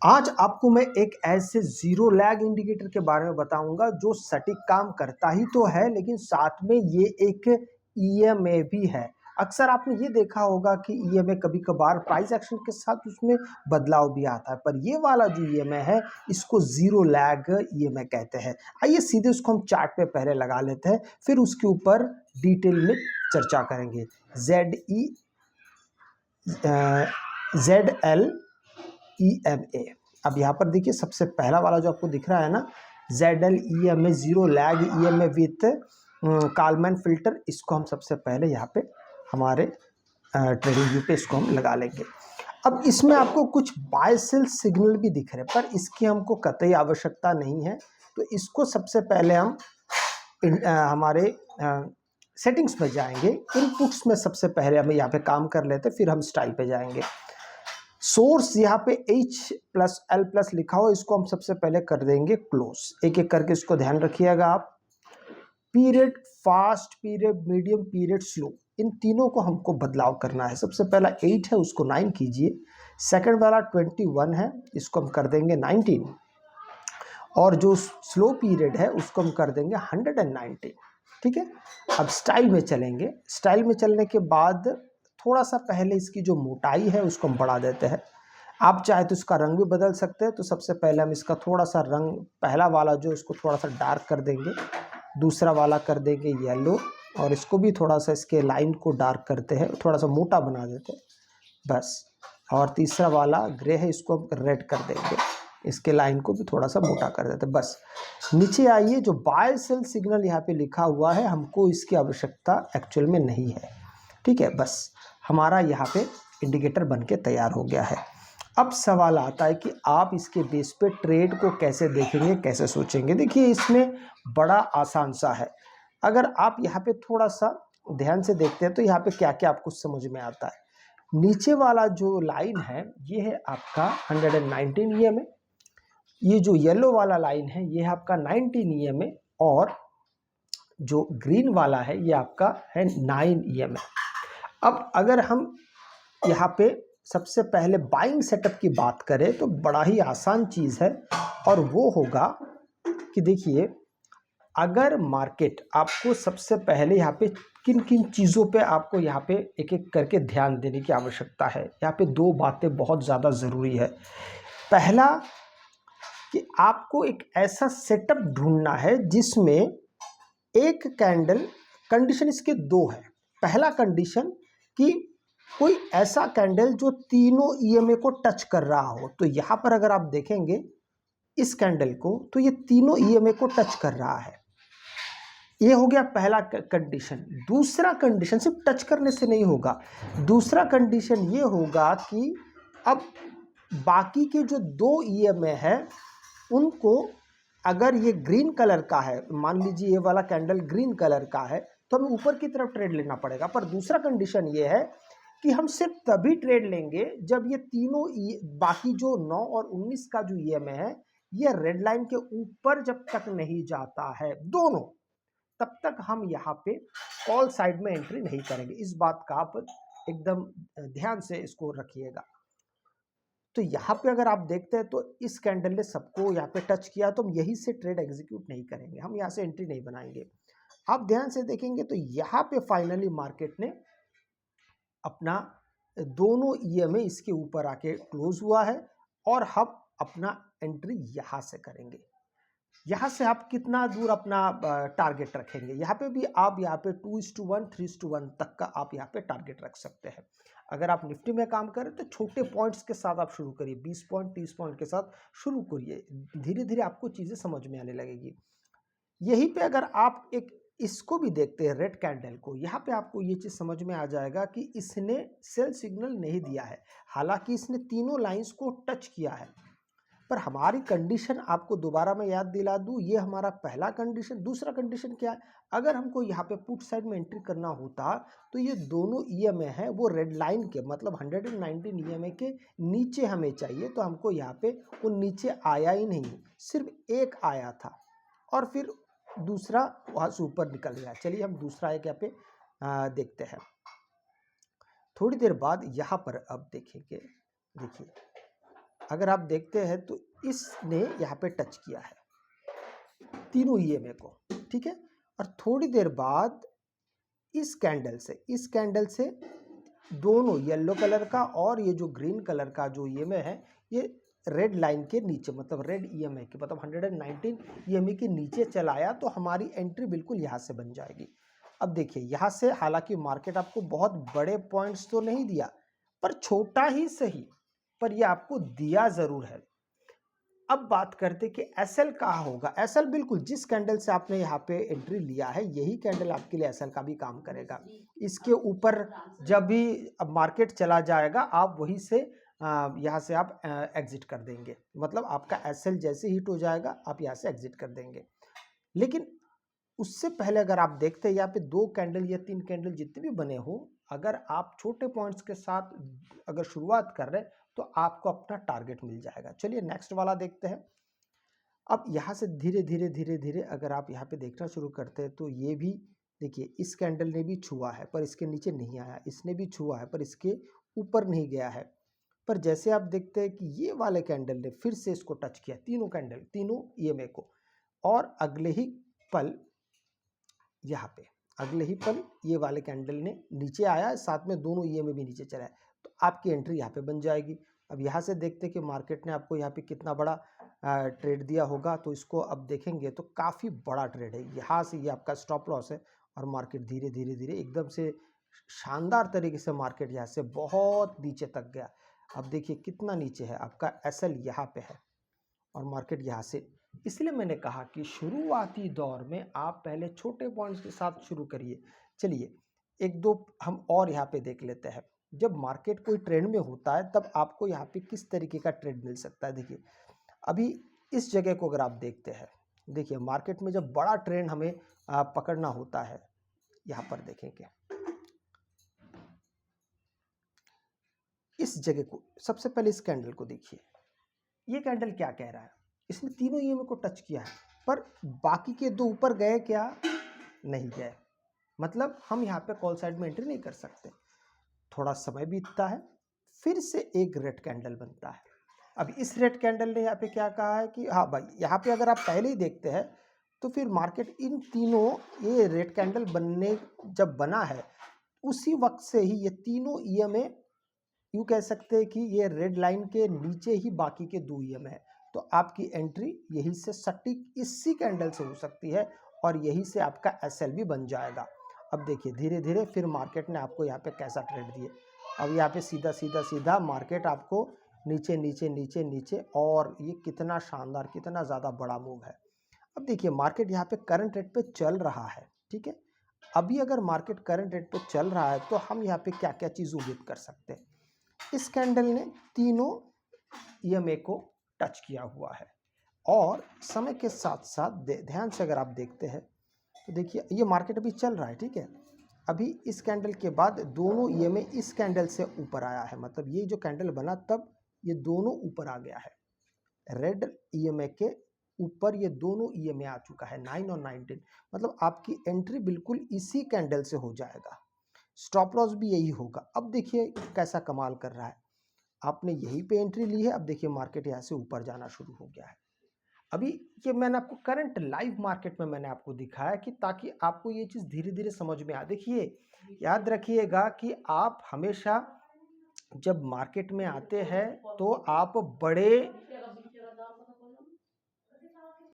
आज आपको मैं एक ऐसे ज़ीरो लैग इंडिकेटर के बारे में बताऊंगा जो सटीक काम करता ही तो है, लेकिन साथ में ये एक ईएमए भी है। अक्सर आपने ये देखा होगा कि ईएमए कभी कभार प्राइस एक्शन के साथ उसमें बदलाव भी आता है, पर ये वाला जो ईएमए है इसको ज़ीरो लैग ईएमए कहते हैं। आइए सीधे उसको हम चार्ट पे पहले लगा लेते हैं, फिर उसके ऊपर डिटेल में चर्चा करेंगे। ZLEMA। अब यहाँ पर देखिए सबसे पहला वाला जो आपको दिख रहा है ना, ZLEMA zero lag EMA with Kalman filter, इसको हम सबसे पहले यहाँ पे हमारे ट्रेडिंग व्यू पे इसको हम लगा लेंगे। अब इसमें आपको कुछ बाय सेल सिग्नल भी दिख रहे हैं, पर इसकी हमको कतई आवश्यकता नहीं है। तो इसको सबसे पहले हम हमारे सेटिंग्स में जाएंगे, इनपुट्स में सबसे पहले हम यहाँ पे काम कर लेते, फिर हम स्टाइल पे जाएंगे। सोर्स यहाँ पे H+L+ लिखा हो, इसको हम सबसे पहले कर देंगे क्लोज। एक एक करके इसको ध्यान रखिएगा आप। Period fast, period medium, period slow, इन तीनों को हमको बदलाव करना है। सबसे पहला 8 है, उसको 9 कीजिए। सेकंड वाला 21 है, इसको हम कर देंगे 19। और जो स्लो पीरियड है उसको हम कर देंगे 119। ठीक है। अब स्टाइल में चलेंगे। स्टाइल में चलने के बाद थोड़ा सा पहले इसकी जो मोटाई है उसको हम बढ़ा देते हैं। आप चाहे तो इसका रंग भी बदल सकते हैं। तो सबसे पहले हम इसका थोड़ा सा रंग, पहला वाला जो उसको थोड़ा सा डार्क कर देंगे, दूसरा वाला कर देंगे येलो, और इसको भी थोड़ा सा इसके लाइन को डार्क करते हैं, थोड़ा सा मोटा बना देते हैं बस। और तीसरा वाला ग्रे है, इसको हम रेड कर देंगे, इसके लाइन को भी थोड़ा सा मोटा कर देते हैं बस। नीचे आइए, जो बाय सेल सिग्नल यहाँ पे लिखा हुआ है, हमको इसकी आवश्यकता एक्चुअल में नहीं है। ठीक है, बस हमारा यहाँ पे इंडिकेटर बन के तैयार हो गया है। अब सवाल आता है कि आप इसके बेस पे ट्रेड को कैसे देखेंगे, कैसे सोचेंगे। देखिए इसमें बड़ा आसान सा है। अगर आप यहाँ पे थोड़ा सा ध्यान से देखते हैं तो यहाँ पे क्या क्या आपको समझ में आता है। नीचे वाला जो लाइन है ये है आपका 119 ईएमए, ये जो येलो वाला लाइन है ये है आपका 19 ईएमए, और जो ग्रीन वाला है ये आपका है 9 ईएमए। अब अगर हम यहाँ पे सबसे पहले बाइंग सेटअप की बात करें तो बड़ा ही आसान चीज़ है, और वो होगा कि देखिए अगर मार्केट, आपको सबसे पहले यहाँ पे किन किन चीज़ों पे आपको यहाँ पे एक एक करके ध्यान देने की आवश्यकता है। यहाँ पे दो बातें बहुत ज़्यादा ज़रूरी है। पहला कि आपको एक ऐसा सेटअप ढूंढना है जिसमें एक कैंडल, कंडीशन इसके दो है। पहला कंडीशन कि कोई ऐसा कैंडल जो तीनों ईएमए को टच कर रहा हो। तो यहाँ पर अगर आप देखेंगे इस कैंडल को, तो ये तीनों ईएमए को टच कर रहा है। ये हो गया पहला कंडीशन। दूसरा कंडीशन सिर्फ टच करने से नहीं होगा। दूसरा कंडीशन ये होगा कि अब बाकी के जो दो ईएमए है उनको, अगर ये ग्रीन कलर का है, मान लीजिए ये वाला कैंडल ग्रीन कलर का है, तो हमें ऊपर की तरफ ट्रेड लेना पड़ेगा। पर दूसरा कंडीशन ये है कि हम सिर्फ तभी ट्रेड लेंगे जब ये तीनों बाकी जो 9 और 19 का जो ईएमए है ये रेड लाइन के ऊपर जब तक नहीं जाता है दोनों, तब तक हम यहाँ पे कॉल साइड में एंट्री नहीं करेंगे। इस बात का आप एकदम ध्यान से इसको रखिएगा। तो यहाँ पे अगर आप देखते हैं तो इस कैंडल ने सबको यहाँ पे टच किया, तो हम यहीं से ट्रेड एग्जीक्यूट नहीं करेंगे, हम यहाँ से एंट्री नहीं बनाएंगे। आप ध्यान से देखेंगे तो यहाँ पे फाइनली मार्केट ने अपना दोनों ईएमए इसके ऊपर आके क्लोज हुआ है, और हम अपना एंट्री यहाँ से करेंगे। यहाँ से आप कितना दूर अपना टारगेट रखेंगे, यहाँ पे भी आप यहाँ पे 2:1, 3:1 तक का आप यहाँ पे टारगेट रख सकते हैं। अगर आप निफ्टी में काम करें तो छोटे पॉइंट्स के साथ आप शुरू करिए, 20 पॉइंट 30 पॉइंट के साथ शुरू करिए। धीरे धीरे आपको चीज़ें समझ में आने लगेगी। यहीं पे अगर आप एक इसको भी देखते हैं रेड कैंडल को, यहाँ पे आपको ये चीज़ समझ में आ जाएगा कि इसने सेल सिग्नल नहीं दिया है। हालांकि इसने तीनों लाइंस को टच किया है, पर हमारी कंडीशन आपको दोबारा मैं याद दिला दूं, ये हमारा पहला कंडीशन। दूसरा कंडीशन क्या है, अगर हमको यहाँ पे पुट साइड में एंट्री करना होता तो ये दोनों ईएमए हैं वो रेड लाइन के, मतलब 119 ईएमए के नीचे हमें चाहिए। तो हमको यहाँ पे वो नीचे आया ही नहीं, सिर्फ एक आया था, और फिर दूसरा वहाँ से ऊपर निकल गया। चलिए हम दूसरा एक यहाँ पे देखते हैं। थोड़ी देर बाद यहाँ पर अब देखेंगे, देखिए अगर आप देखते हैं तो इसने यहाँ पे टच किया है तीनों ईएमए को, ठीक है। और थोड़ी देर बाद इस कैंडल से दोनों येलो कलर का और ये जो ग्रीन कलर का जो ईएमए है, ये रेड लाइन के नीचे, मतलब रेड ईएमए के, मतलब 119 ईएमए के नीचे चला आया, तो हमारी एंट्री बिल्कुल यहाँ से बन जाएगी। अब देखिए यहाँ से हालांकि मार्केट आपको बहुत बड़े पॉइंट्स तो नहीं दिया, पर छोटा ही सही, पर ये आपको दिया जरूर है। अब बात करते कि एसएल कहाँ होगा। एसएल बिल्कुल जिस कैंडल से आपने यहाँ पे एंट्री लिया है, यही कैंडल आपके लिए एसएल का भी काम करेगा। इसके ऊपर जब भी अब मार्केट चला जाएगा, आप वहीं से यहाँ से आप एग्जिट कर देंगे, मतलब आपका एसएल जैसे हिट हो जाएगा आप यहाँ से एग्जिट कर देंगे। लेकिन उससे पहले अगर आप देखते हैं यहाँ पे 2 कैंडल या 3 कैंडल जितने भी बने हो, अगर आप छोटे पॉइंट्स के साथ अगर शुरुआत कर रहे हैं तो आपको अपना टारगेट मिल जाएगा। चलिए नेक्स्ट वाला देखते हैं। अब यहाँ से धीरे धीरे अगर आप यहाँ पे देखना शुरू करते हैं तो ये भी देखिए, इस कैंडल ने भी छुआ है पर इसके नीचे नहीं आया, इसने भी छुआ है पर इसके ऊपर नहीं गया है। पर जैसे आप देखते हैं कि ये वाले कैंडल ने फिर से इसको टच किया, तीनों कैंडल, तीनों ईएमए को, और अगले ही पल यहाँ पे अगले ही पल ये वाले कैंडल ने नीचे आया, साथ में दोनों ईएमए भी नीचे चला है, तो आपकी एंट्री यहाँ पे बन जाएगी। अब यहाँ से देखते हैं कि मार्केट ने आपको यहाँ पे कितना बड़ा ट्रेड दिया होगा, तो इसको अब देखेंगे तो काफ़ी बड़ा ट्रेड है। यहाँ से ये आपका स्टॉप लॉस है और मार्केट धीरे धीरे एकदम से शानदार तरीके से मार्केट यहाँ से बहुत नीचे तक गया। अब देखिए कितना नीचे है, आपका एसएल यहाँ पे है और मार्केट यहाँ से, इसलिए मैंने कहा कि शुरुआती दौर में आप पहले छोटे पॉइंट्स के साथ शुरू करिए। चलिए एक दो हम और यहाँ पे देख लेते हैं। जब मार्केट कोई ट्रेंड में होता है तब आपको यहाँ पे किस तरीके का ट्रेड मिल सकता है। देखिए अभी इस जगह को अगर आप देखते हैं, देखिए मार्केट में जब बड़ा ट्रेंड हमें पकड़ना होता है, यहाँ पर देखेंगे इस जगह को, सबसे पहले इस कैंडल को देखिए, ये कैंडल क्या कह रहा है, इसने तीनों ईएमए को टच किया है पर बाकी के 2 ऊपर गए क्या, नहीं गए, मतलब हम यहाँ पे कॉल साइड में एंट्री नहीं कर सकते। थोड़ा समय बीतता है, फिर से एक रेड कैंडल बनता है। अब इस रेड कैंडल ने यहाँ पे क्या कहा है कि हाँ भाई, यहाँ पे अगर आप पहले ही देखते हैं तो फिर मार्केट इन तीनों, ये रेड कैंडल बनने जब बना है उसी वक्त से ही ये तीनों ईएमए, यूँ कह सकते हैं कि ये रेड लाइन के नीचे ही बाकी के 2 ईएमए है, तो आपकी एंट्री यहीं से सटीक इसी कैंडल से हो सकती है और यहीं से आपका एसएल भी बन जाएगा। अब देखिए धीरे धीरे फिर मार्केट ने आपको यहाँ पे कैसा ट्रेड दिए। अब यहाँ पे सीधा मार्केट आपको नीचे नीचे नीचे नीचे, और ये कितना शानदार, कितना ज़्यादा बड़ा मूव है। अब देखिए मार्केट यहाँ पे करंट रेट पे चल रहा है, ठीक है। अभी अगर मार्केट करंट रेट पे चल रहा है तो हम यहाँ पे क्या क्या चीज़ उम्मीद कर सकते हैं। इस कैंडल ने तीनों ईएमए को टच किया हुआ है और समय के साथ साथ ध्यान से अगर आप देखते हैं तो देखिए ये मार्केट अभी चल रहा है, ठीक है। अभी इस कैंडल के बाद दोनों ईएमए इस कैंडल से ऊपर आया है, मतलब ये जो कैंडल बना तब ये दोनों ऊपर आ गया है, रेड ईएमए के ऊपर ये दोनों ईएमए आ चुका है 9 और 19, मतलब आपकी एंट्री बिल्कुल इसी कैंडल से हो जाएगा, स्टॉप लॉस भी यही होगा। अब देखिए कैसा कमाल कर रहा है, आपने यहीं पे एंट्री ली है, अब देखिए मार्केट यहाँ से ऊपर जाना शुरू हो गया है। अभी ये मैंने आपको करंट लाइव मार्केट में मैंने आपको दिखाया कि ताकि आपको ये चीज़ धीरे धीरे समझ में आ। देखिए याद रखिएगा कि आप हमेशा जब मार्केट में आते हैं तो आप बड़े